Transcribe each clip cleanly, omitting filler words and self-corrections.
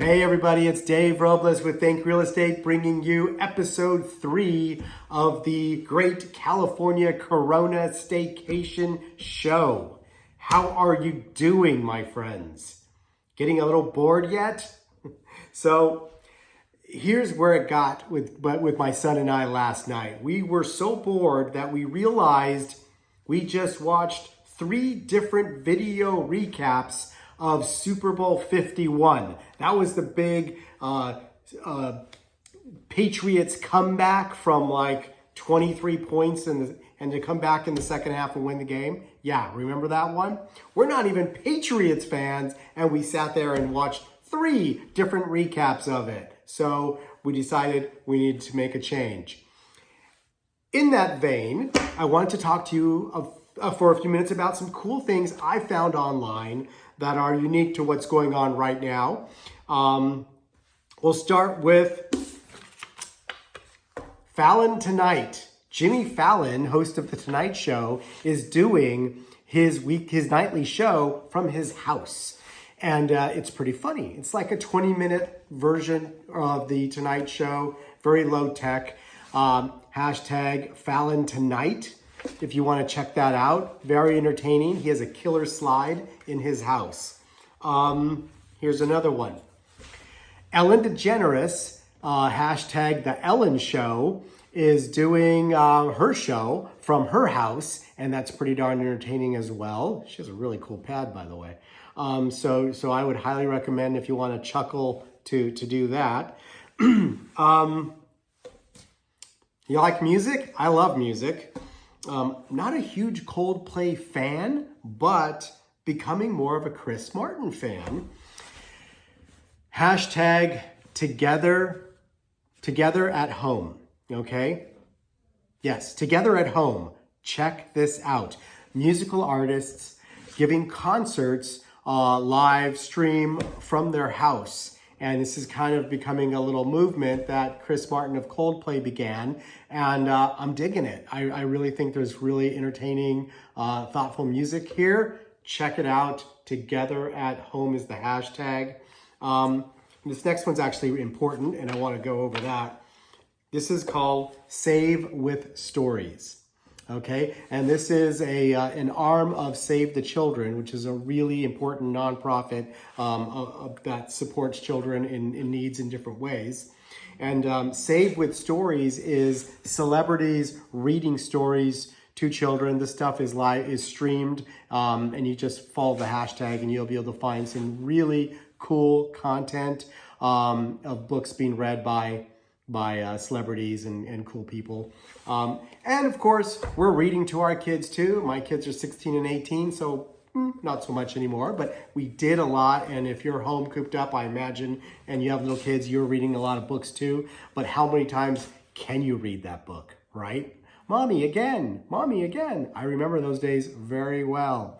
Hey everybody, it's Dave Robles with Think Real Estate bringing you episode 3 of the great California Corona Staycation show. How are you doing, my friends? Getting a little bored yet? So here's where it got with my son and I last night. We were so bored that we realized we just watched 3 different video recaps of Super Bowl 51. That was the big Patriots comeback from like 23 points and to come back in the second half and win the game. Yeah, remember that one? We're not even Patriots fans, and we sat there and watched 3 different recaps of it. So we decided we needed to make a change. In that vein, I want to talk to you for a few minutes about some cool things I found online that are unique to what's going on right now. We'll start with Fallon Tonight. Jimmy Fallon, host of The Tonight Show, is doing his nightly show from his house. And it's pretty funny. It's like a 20-minute version of The Tonight Show, very low tech. Hashtag Fallon Tonight. If you want to check that out, very entertaining. He has a killer slide in his house. Here's another one. Ellen DeGeneres, hashtag The Ellen Show, is doing her show from her house, and that's pretty darn entertaining as well. She has a really cool pad, by the way. So I would highly recommend if you want to chuckle to do that. You like music? I love music. Not a huge Coldplay fan, but becoming more of a Chris Martin fan. Hashtag together at home, okay? Yes, together at home. Check this out. Musical artists giving concerts live stream from their house. And this is kind of becoming a little movement that Chris Martin of Coldplay began. And I'm digging it. I really think there's really entertaining, thoughtful music here. Check it out. Together at home is the hashtag. This next one's actually important, and I want to go over that. This is called Save with Stories. Okay, and this is an arm of Save the Children, which is a really important nonprofit that supports children in needs in different ways. And Save with Stories is celebrities reading stories to children. This stuff is streamed, and you just follow the hashtag, and you'll be able to find some really cool content of books being read by celebrities and cool people. And of course, we're reading to our kids too. My kids are 16 and 18, so not so much anymore, but we did a lot. And if you're home cooped up, I imagine, and you have little kids, you're reading a lot of books too. But how many times can you read that book, right? Mommy again, Mommy again. I remember those days very well.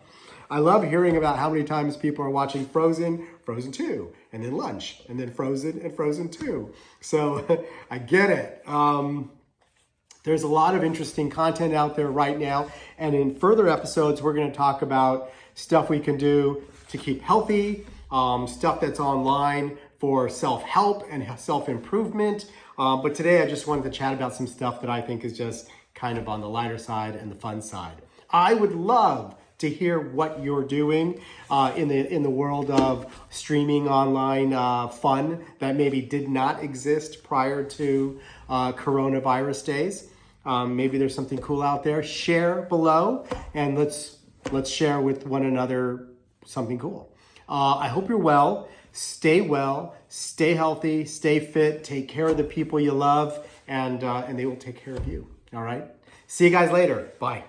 I love hearing about how many times people are watching Frozen, Frozen 2, and then Lunch, and then Frozen and Frozen 2. So I get it. There's a lot of interesting content out there right now. And in further episodes, we're going to talk about stuff we can do to keep healthy, stuff that's online for self-help and self-improvement. But today I just wanted to chat about some stuff that I think is just kind of on the lighter side and the fun side. I would love to hear what you're doing in the world of streaming online fun that maybe did not exist prior to coronavirus days. Maybe there's something cool out there. Share below, and let's share with one another something cool. I hope you're well, stay healthy, stay fit, take care of the people you love, and they will take care of you. All right. See you guys later. Bye.